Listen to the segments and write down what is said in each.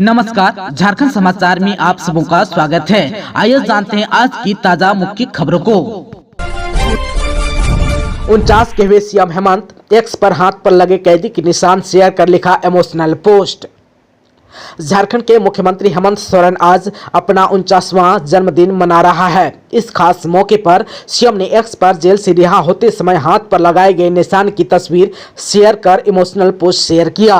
नमस्कार, झारखंड समाचार में आप सबों का स्वागत है। आइए जानते हैं आज की ताजा मुख्य खबरों को। 49 के हुए सीएम हेमंत, एक्स पर हाथ पर लगे कैदी के निशान शेयर कर लिखा इमोशनल पोस्ट। झारखंड के मुख्यमंत्री हेमंत सोरेन आज अपना 49वां जन्मदिन मना रहा है। इस खास मौके पर सीएम ने एक्स पर जेल से रिहा होते समय हाथ पर लगाए गए निशान की तस्वीर शेयर कर इमोशनल पोस्ट शेयर किया।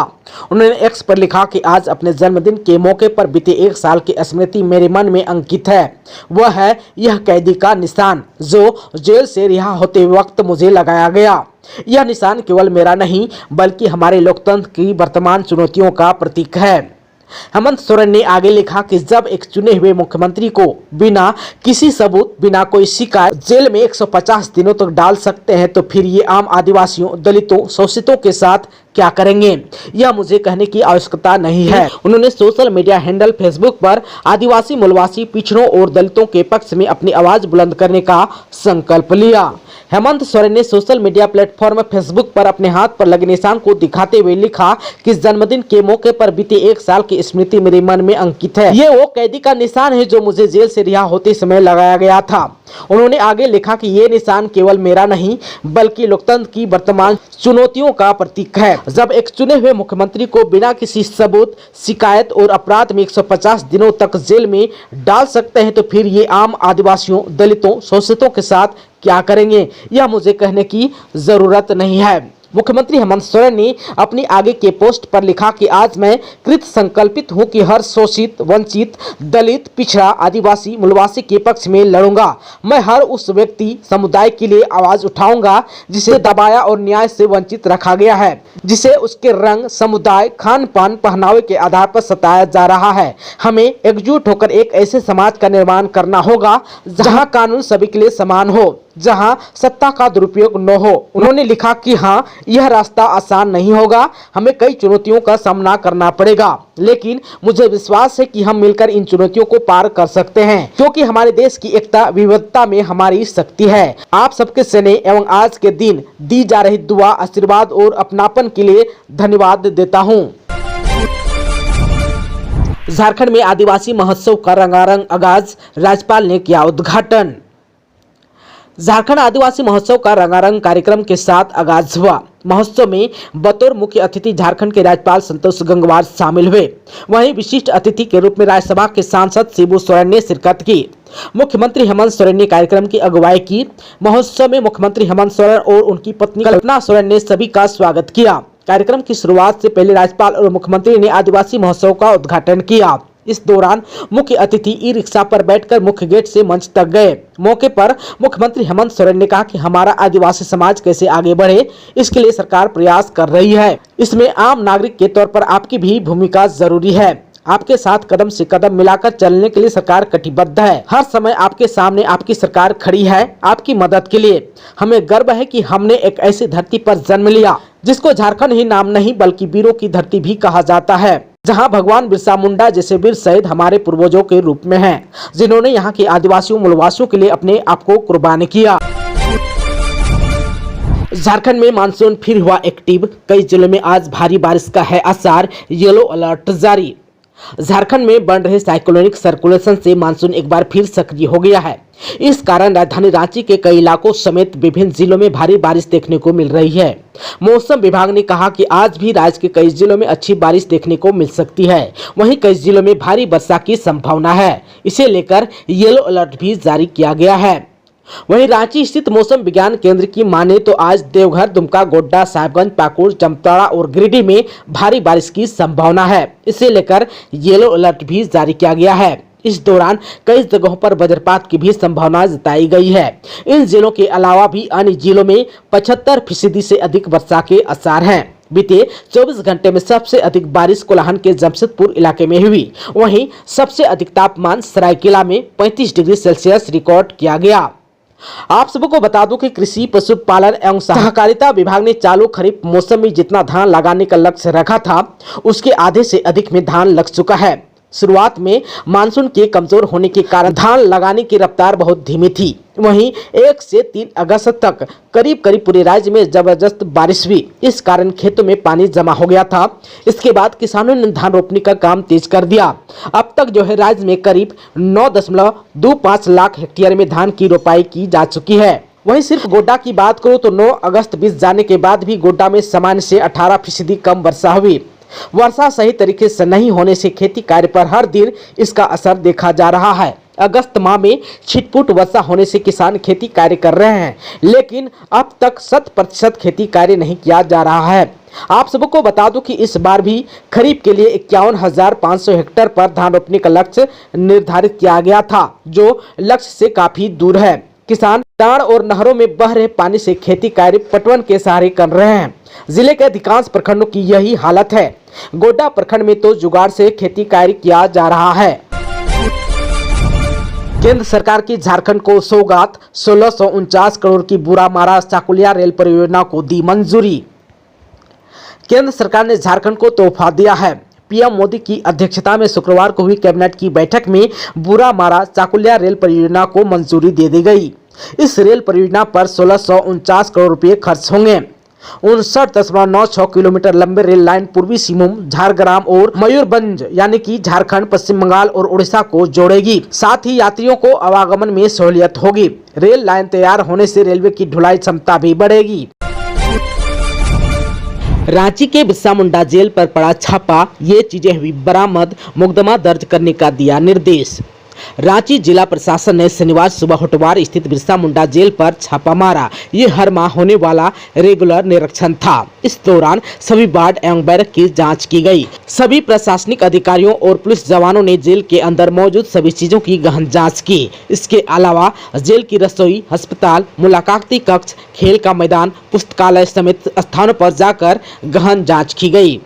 उन्होंने एक्स पर लिखा कि आज अपने जन्मदिन के मौके पर बीते 1 साल की स्मृति मेरे मन में अंकित है। वह है यह कैदी का निशान जो जेल से रिहा होते वक्त मुझे लगाया गया। यह निशान केवल मेरा नहीं बल्कि हमारे लोकतंत्र की वर्तमान चुनौतियों का प्रतीक है। हेमंत सोरेन ने आगे लिखा कि जब एक चुने हुए मुख्यमंत्री को बिना किसी सबूत, बिना कोई शिकायत जेल में 150 दिनों तक डाल सकते हैं तो फिर ये आम आदिवासियों, दलितों, शोषितों के साथ क्या करेंगे, यह मुझे कहने की आवश्यकता नहीं है। उन्होंने सोशल मीडिया हैंडल फेसबुक पर आदिवासी, मूलवासी, पिछड़ों और दलितों के पक्ष में अपनी आवाज बुलंद करने का संकल्प लिया। हेमंत सोरेन ने सोशल मीडिया प्लेटफॉर्म फेसबुक पर अपने हाथ पर लगे निशान को दिखाते हुए लिखा कि जन्मदिन के मौके पर बीते 1 साल की स्मृति मेरे मन में अंकित है। ये वो कैदी का निशान है जो मुझे जेल से रिहा होते समय लगाया गया था। उन्होंने आगे लिखा कि ये निशान केवल मेरा नहीं बल्कि लोकतंत्र की वर्तमान चुनौतियों का प्रतीक है। जब एक चुने हुए मुख्यमंत्री को बिना किसी सबूत, शिकायत और अपराध में 150 दिनों तक जेल में डाल सकते हैं तो फिर ये आम आदिवासियों, दलितों, शोषितों के साथ क्या करेंगे, यह मुझे कहने की जरूरत नहीं है। मुख्यमंत्री हेमंत सोरेन ने अपनी आगे के पोस्ट पर लिखा कि आज मैं कृत संकल्पित हूं कि हर शोषित, वंचित, दलित, पिछड़ा, आदिवासी, मूलवासी के पक्ष में लड़ूंगा। मैं हर उस व्यक्ति, समुदाय के लिए आवाज उठाऊंगा जिसे दबाया और न्याय से वंचित रखा गया है, जिसे उसके रंग, समुदाय, खान पान, पहनावे के आधार पर सताया जा रहा है। हमें एकजुट होकर एक ऐसे समाज का निर्माण करना होगा जहां कानून सभी के लिए समान हो, जहां सत्ता का दुरुपयोग न हो। उन्होंने लिखा कि हाँ, यह रास्ता आसान नहीं होगा, हमें कई चुनौतियों का सामना करना पड़ेगा, लेकिन मुझे विश्वास है कि हम मिलकर इन चुनौतियों को पार कर सकते हैं क्योंकि हमारे देश की एकता विविधता में हमारी शक्ति है। आप सबके स्नेह एवं आज के दिन दी जा रही दुआ, आशीर्वाद और अपनापन के लिए धन्यवाद देता हूँ। झारखंड में आदिवासी महोत्सव का रंगारंग आगाज, राज्यपाल ने किया उद्घाटन। झारखंड आदिवासी महोत्सव का रंगारंग कार्यक्रम के साथ आगाज हुआ। महोत्सव में बतौर मुख्य अतिथि झारखंड के राज्यपाल संतोष गंगवार शामिल हुए। वहीं विशिष्ट अतिथि के रूप में राज्यसभा के सांसद शिबू सोरेन ने शिरकत की। मुख्यमंत्री हेमंत सोरेन ने कार्यक्रम की अगुवाई की। महोत्सव में मुख्यमंत्री हेमंत सोरेन और उनकी पत्नी कल्पना सोरेन ने सभी का स्वागत किया। कार्यक्रम की शुरुआत से पहले राज्यपाल और मुख्यमंत्री ने आदिवासी महोत्सव का उद्घाटन किया। इस दौरान मुख्य अतिथि ई रिक्शा पर बैठकर मुख्य गेट से मंच तक गए। मौके पर मुख्यमंत्री हेमंत सोरेन ने कहा कि हमारा आदिवासी समाज कैसे आगे बढ़े, इसके लिए सरकार प्रयास कर रही है। इसमें आम नागरिक के तौर पर आपकी भी भूमिका जरूरी है। आपके साथ कदम से कदम मिलाकर चलने के लिए सरकार कटिबद्ध है। हर समय आपके सामने आपकी सरकार खड़ी है आपकी मदद के लिए। हमें गर्व है कि हमने एक ऐसी धरती पर जन्म लिया जिसको झारखंड ही नाम नहीं बल्कि वीरों की धरती भी कहा जाता है, जहां भगवान बिरसा मुंडा जैसे वीर शहीद हमारे पूर्वजों के रूप में हैं, जिन्होंने यहां के आदिवासियों, मूलवासियों के लिए अपने आप को कुर्बान किया। झारखंड में मानसून फिर हुआ एक्टिव, कई जिलों में आज भारी बारिश का है आसार, येलो अलर्ट जारी। झारखंड में बन रहे साइक्लोनिक सर्कुलेशन से मानसून एक बार फिर सक्रिय हो गया है। इस कारण राजधानी रांची के कई इलाकों समेत विभिन्न जिलों में भारी बारिश देखने को मिल रही है। मौसम विभाग ने कहा कि आज भी राज्य के कई जिलों में अच्छी बारिश देखने को मिल सकती है। वहीं कई जिलों में भारी वर्षा की संभावना है। इसे लेकर येलो अलर्ट भी जारी किया गया है। वहीं रांची स्थित मौसम विज्ञान केंद्र की माने तो आज देवघर, दुमका, गोड्डा, साहिबगंज, पाकुड़, जामताड़ा और गिरिडीह में भारी बारिश की संभावना है। इसे लेकर येलो अलर्ट भी जारी किया गया है। इस दौरान कई जगहों पर वज्रपात की भी संभावना जताई गई है। इन जिलों के अलावा भी अन्य जिलों में 75% से अधिक वर्षा के आसार हैं। बीते 24 घंटे में सबसे अधिक बारिश कोल्हान के जमशेदपुर इलाके में हुई। वहीं सबसे अधिक तापमान सरायकेला में 35 डिग्री सेल्सियस रिकॉर्ड किया गया। आप सबको बता दूं कि कृषि, पशुपालन एवं सहकारिता विभाग ने चालू खरीफ मौसम में जितना धान लगाने का लक्ष्य रखा था उसके आधे से अधिक में धान लग चुका है। शुरुआत में मानसून के कमजोर होने के कारण धान लगाने की रफ्तार बहुत धीमी थी। वहीं 1 से 3 अगस्त तक करीब पूरे राज्य में जबरदस्त बारिश हुई। इस कारण खेतों में पानी जमा हो गया था। इसके बाद किसानों ने धान रोपने का काम तेज कर दिया। अब तक जो है राज्य में करीब 9.25 लाख हेक्टेयर में धान की रोपाई की जा चुकी है। वहीं सिर्फ गोड्डा की बात करो तो 9 अगस्त बीत जाने के बाद भी गोड्डा में सामान्य से 18% कम वर्षा हुई। वर्षा सही तरीके से नहीं होने से खेती कार्य पर हर दिन इसका असर देखा जा रहा है। अगस्त माह में छिटपुट वर्षा होने से किसान खेती कार्य कर रहे हैं, लेकिन अब तक 100% खेती कार्य नहीं किया जा रहा है। आप सबको बता दूं कि इस बार भी खरीफ के लिए 51,500 हेक्टेयर पर धान रोपने का लक्ष्य निर्धारित किया गया था, जो लक्ष्य से काफी दूर है। किसान ताड़ और नहरों में बह रहे पानी से खेती कार्य पटवन के सहारे कर रहे हैं। जिले के अधिकांश प्रखंडों की यही हालत है। गोड्डा प्रखंड में तो जुगाड़ से खेती कार्य किया जा रहा है। केंद्र सरकार की झारखंड को सौगात 1649 करोड़ की बुरामारा चाकुलिया रेल परियोजना को दी मंजूरी। केंद्र सरकार ने झारखंड को तोहफा दिया है। पीएम मोदी की अध्यक्षता में शुक्रवार को हुई कैबिनेट की बैठक में बुरामारा चाकुलिया रेल परियोजना को मंजूरी दे दी गई। इस रेल परियोजना पर 1649 करोड़ रुपए खर्च होंगे। 59.96 किलोमीटर लंबे रेल लाइन पूर्वी सिंहभूम, झारग्राम और मयूरभंज यानी कि झारखंड, पश्चिम बंगाल और उड़ीसा को जोड़ेगी। साथ ही यात्रियों को आवागमन में सहूलियत होगी। रेल लाइन तैयार होने से रेलवे की ढुलाई क्षमता भी बढ़ेगी। रांची के बिरसा मुंडा जेल पर पड़ा छापा, ये चीजें हुई बरामद, मुकदमा दर्ज करने का दिया निर्देश। रांची जिला प्रशासन ने शनिवार सुबह होटवार स्थित बिरसा मुंडा जेल पर छापा मारा। ये हर माह होने वाला रेगुलर निरीक्षण था। इस दौरान सभी वार्ड एवं बैरक की जांच की गई। सभी प्रशासनिक अधिकारियों और पुलिस जवानों ने जेल के अंदर मौजूद सभी चीजों की गहन जांच की। इसके अलावा जेल की रसोई, अस्पताल, मुलाकाती कक्ष, खेल का मैदान, पुस्तकालय समेत स्थानों पर जाकर गहन जाँच की गई।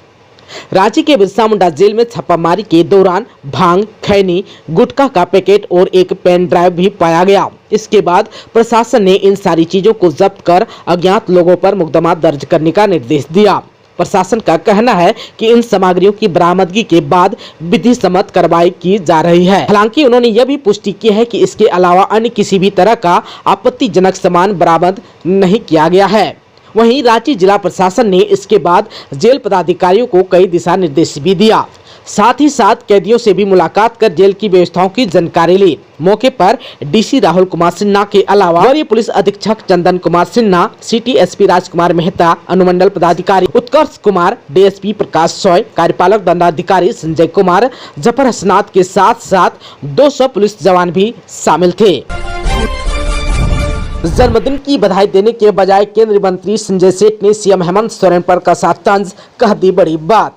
रांची के बिरसा मुंडा जेल में छापामारी के दौरान भांग, खैनी, गुटखा का पैकेट और एक पेन ड्राइव भी पाया गया। इसके बाद प्रशासन ने इन सारी चीजों को जब्त कर अज्ञात लोगों पर मुकदमा दर्ज करने का निर्देश दिया। प्रशासन का कहना है कि इन सामग्रियों की बरामदगी के बाद विधि सम्मत कार्रवाई की जा रही है। हालांकि उन्होंने यह भी पुष्टि की है कि इसके अलावा अन्य किसी भी तरह का आपत्तिजनक सामान बरामद नहीं किया गया है। वहीं रांची जिला प्रशासन ने इसके बाद जेल पदाधिकारियों को कई दिशा निर्देश भी दिया। साथ ही साथ कैदियों से भी मुलाकात कर जेल की व्यवस्थाओं की जानकारी ली। मौके पर डीसी राहुल कुमार सिन्हा के अलावा वरीय पुलिस अधीक्षक चंदन कुमार सिन्हा, सिटी एसपी राजकुमार मेहता, अनुमंडल पदाधिकारी उत्कर्ष कुमार, डीएसपी प्रकाश सॉय, कार्यपालक दंडाधिकारी संजय कुमार, जफर हसनात के साथ साथ 200 पुलिस जवान भी शामिल थे। जन्मदिन की बधाई देने के बजाय केंद्रीय मंत्री संजय सेठ ने सीएम हेमंत सोरेन पर कसा तंज, कह दी बड़ी बात।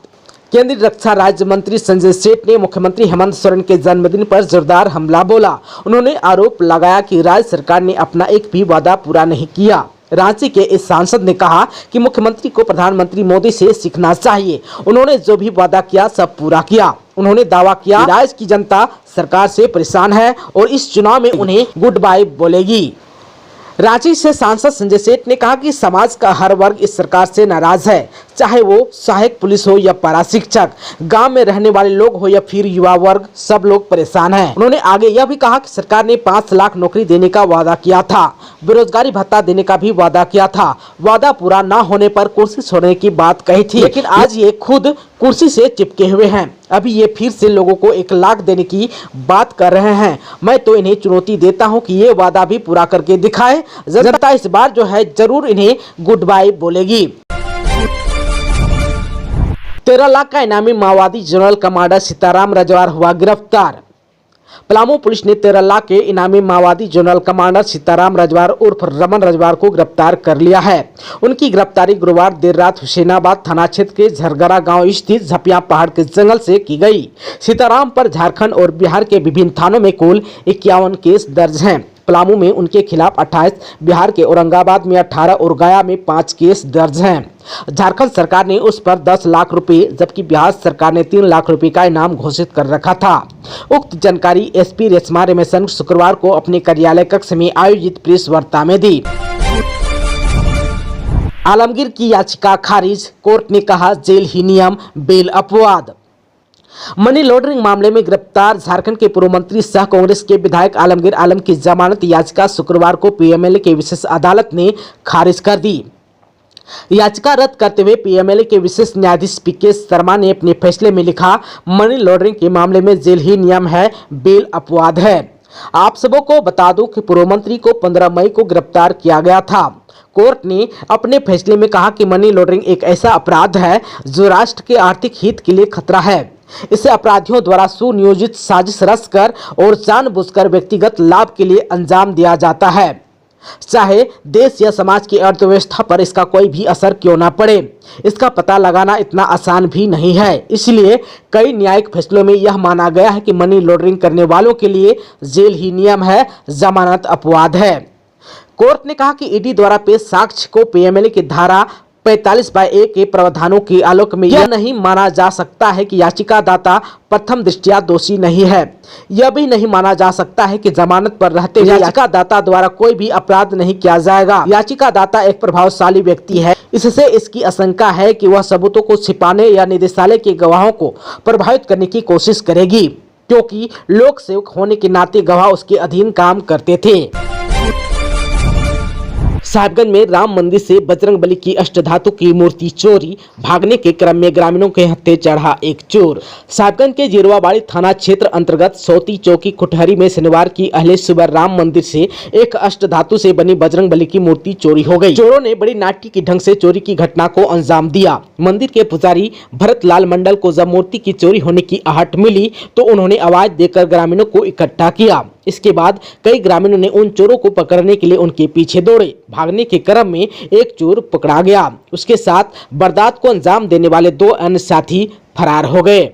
केंद्रीय रक्षा राज्य मंत्री संजय सेठ ने मुख्यमंत्री हेमंत सोरेन के जन्मदिन पर जोरदार हमला बोला। उन्होंने आरोप लगाया कि राज्य सरकार ने अपना एक भी वादा पूरा नहीं किया। रांची के इस सांसद ने कहा कि मुख्यमंत्री को प्रधानमंत्री मोदी से सीखना चाहिए। उन्होंने जो भी वादा किया सब पूरा किया। उन्होंने दावा किया कि राज्य की जनता सरकार से परेशान है और इस चुनाव में उन्हें गुड बाय बोलेगी। रांची से सांसद संजय सेठ ने कहा कि समाज का हर वर्ग इस सरकार से नाराज है, चाहे वो सहायक पुलिस हो या पारा शिक्षक, गांव में रहने वाले लोग हो या फिर युवा वर्ग, सब लोग परेशान हैं। उन्होंने आगे यह भी कहा कि सरकार ने 5 लाख नौकरी देने का वादा किया था, बेरोजगारी भत्ता देने का भी वादा किया था। वादा पूरा न होने पर कुर्सी छोड़ने की बात कही थी, लेकिन आज ये खुद कुर्सी से चिपके हुए हैं। अभी ये फिर से लोगों को 1 लाख देने की बात कर रहे हैं। मैं तो इन्हें चुनौती देता हूं कि ये वादा भी पूरा करके दिखाए। जनता इस बार जो है जरूर इन्हें गुड बाय बोलेगी। 13 लाख का इनामी माओवादी जनरल कमांडर सीताराम रजवार हुआ गिरफ्तार। पलामू पुलिस ने 13 लाख के इनामी माओवादी जनरल कमांडर सीताराम रजवार उर्फ रमन रजवार को गिरफ्तार कर लिया है। उनकी गिरफ्तारी गुरुवार देर रात हुसैनाबाद थाना क्षेत्र के झरगरा गांव स्थित झपिया पहाड़ के जंगल से की गई। सीताराम पर झारखंड और बिहार के विभिन्न थानों में कुल 51 केस दर्ज हैं। पलामू में उनके खिलाफ 28, बिहार के औरंगाबाद में 18 और गया में 5 केस दर्ज हैं। झारखंड सरकार ने उस पर 10 लाख रुपए जबकि बिहार सरकार ने 3 लाख रुपए का इनाम घोषित कर रखा था। उक्त जानकारी एसपी रेशमा रेमेसन शुक्रवार को अपने कार्यालय कक्ष में आयोजित प्रेस वार्ता में दी। आलमगीर की याचिका खारिज, कोर्ट ने कहा जेल ही नियम, बेल अपवाद। मनी लॉन्ड्रिंग मामले में गिरफ्तार झारखंड के पूर्व मंत्री सह कांग्रेस के विधायक आलमगीर आलम की जमानत याचिका शुक्रवार को पीएमएलए की विशेष अदालत ने खारिज कर दी। याचिका रद्द करते हुए पीएमएलए के विशेष न्यायाधीश पीके शर्मा ने अपने फैसले में लिखा, मनी लॉन्ड्रिंग के मामले में जेल ही नियम है, बेल अपवाद है। आप सबों को बता दूं कि पूर्व मंत्री को 15 मई को गिरफ्तार किया गया था। कोर्ट ने अपने फैसले में कहा कि मनी लॉन्ड्रिंग एक ऐसा अपराध है जो राष्ट्र के आर्थिक हित के लिए खतरा है। इसे अपराधियों द्वारा सुनियोजित साजिश रचकर और जानबूझकर व्यक्तिगत लाभ के लिए अंजाम दिया जाता है, चाहे देश या समाज की अर्थव्यवस्था पर इसका कोई भी असर क्यों ना पड़े। इसका पता लगाना इतना आसान भी नहीं है। इसलिए कई न्यायिक फैसलों में यह माना गया है कि मनी लॉन्ड्रिंग करने वालों के लिए जेल ही नियम है, जमानत अपवाद है। कोर्ट ने कहा कि ईडी द्वारा पेश साक्ष्य को पीएमएलए की धारा 45/A के प्रावधानों के आलोक में यह नहीं माना जा सकता है कि याचिकादाता प्रथम दृष्टया दोषी नहीं है। यह भी नहीं माना जा सकता है कि जमानत पर रहते हुए याचिकादाता द्वारा कोई भी अपराध नहीं किया जाएगा। याचिकादाता एक प्रभावशाली व्यक्ति है, इससे इसकी आशंका है कि वह सबूतों को छिपाने या निदेशालय के गवाहों को प्रभावित करने की कोशिश करेगी, क्योंकि लोक सेवक होने के नाते गवाह उसके अधीन काम करते थे। साहिबगंज में राम मंदिर से बजरंगबली की अष्टधातु की मूर्ति चोरी, भागने के क्रम में ग्रामीणों के हत्थे चढ़ा एक चोर। साहिबगंज के जिरवाबाड़ी थाना क्षेत्र अंतर्गत सौती चौकी कुटहरी में शनिवार की अहले सुबह राम मंदिर से एक अष्टधातु से बनी बजरंगबली की मूर्ति चोरी हो गई। चोरों ने बड़ी नाट्य की ढंग से चोरी की घटना को अंजाम दिया। मंदिर के पुजारी भरत लाल मंडल को जब मूर्ति की चोरी होने की आहट मिली तो उन्होंने आवाज देकर ग्रामीणों को इकट्ठा किया। इसके बाद कई ग्रामीणों ने उन चोरों को पकड़ने के लिए उनके पीछे दौड़े। भागने के क्रम में एक चोर पकड़ा गया। उसके साथ वारदात को अंजाम देने वाले 2 अन्य साथी फरार हो गए।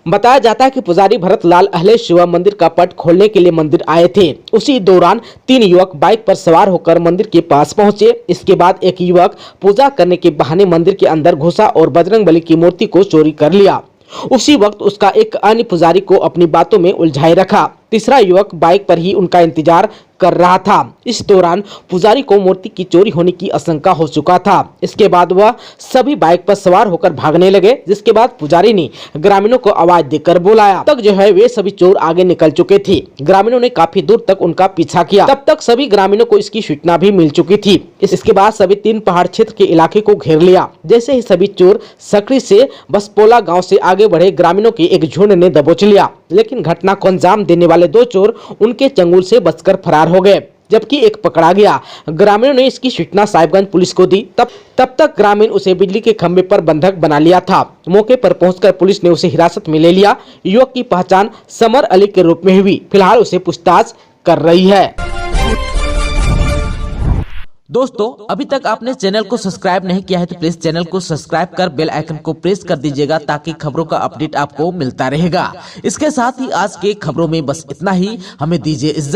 बताया जाता है कि पुजारी भरत लाल अहले शिवा मंदिर का पट खोलने के लिए मंदिर आए थे। उसी दौरान 3 युवक बाइक पर सवार होकर मंदिर के पास पहुंचे। इसके बाद एक युवक पूजा करने के बहाने मंदिर के अंदर घुसा और बजरंगबली की मूर्ति को चोरी कर लिया। उसी वक्त उसका एक अन्य पुजारी को अपनी बातों में उलझाए रखा। तीसरा युवक बाइक पर ही उनका इंतजार कर रहा था। इस दौरान पुजारी को मूर्ति की चोरी होने की आशंका हो चुका था। इसके बाद वह सभी बाइक पर सवार होकर भागने लगे, जिसके बाद पुजारी ने ग्रामीणों को आवाज देकर बुलाया। तक जो है वे सभी चोर आगे निकल चुके थे। ग्रामीणों ने काफी दूर तक उनका पीछा किया। तब तक सभी ग्रामीणों को इसकी सूचना भी मिल चुकी थी। इसके बाद सभी 3 पहाड़ क्षेत्र के इलाके को घेर लिया। जैसे ही सभी चोर सकड़ी से बसपोला गाँव से आगे बढ़े, ग्रामीणों के एक झुंड ने दबोच लिया, लेकिन घटना को अंजाम देने वाले 2 चोर उनके चंगुल से बचकर फरार हो गए, जबकि एक पकड़ा गया। ग्रामीणों ने इसकी सूचना साहिबगंज पुलिस को दी। तब तक ग्रामीण उसे बिजली के खंभे पर बंधक बना लिया था। मौके पर पहुंचकर पुलिस ने उसे हिरासत में ले लिया। युवक की पहचान समर अली के रूप में हुई। फिलहाल उसे पूछताछ कर रही है। दोस्तों, अभी तक आपने चैनल को सब्सक्राइब नहीं किया है तो प्लीज चैनल को सब्सक्राइब कर बेल आइकन को प्रेस कर दीजिएगा, ताकि खबरों का अपडेट आपको मिलता रहेगा। इसके साथ ही आज के खबरों में बस इतना ही। हमें दीजिए इजाजत।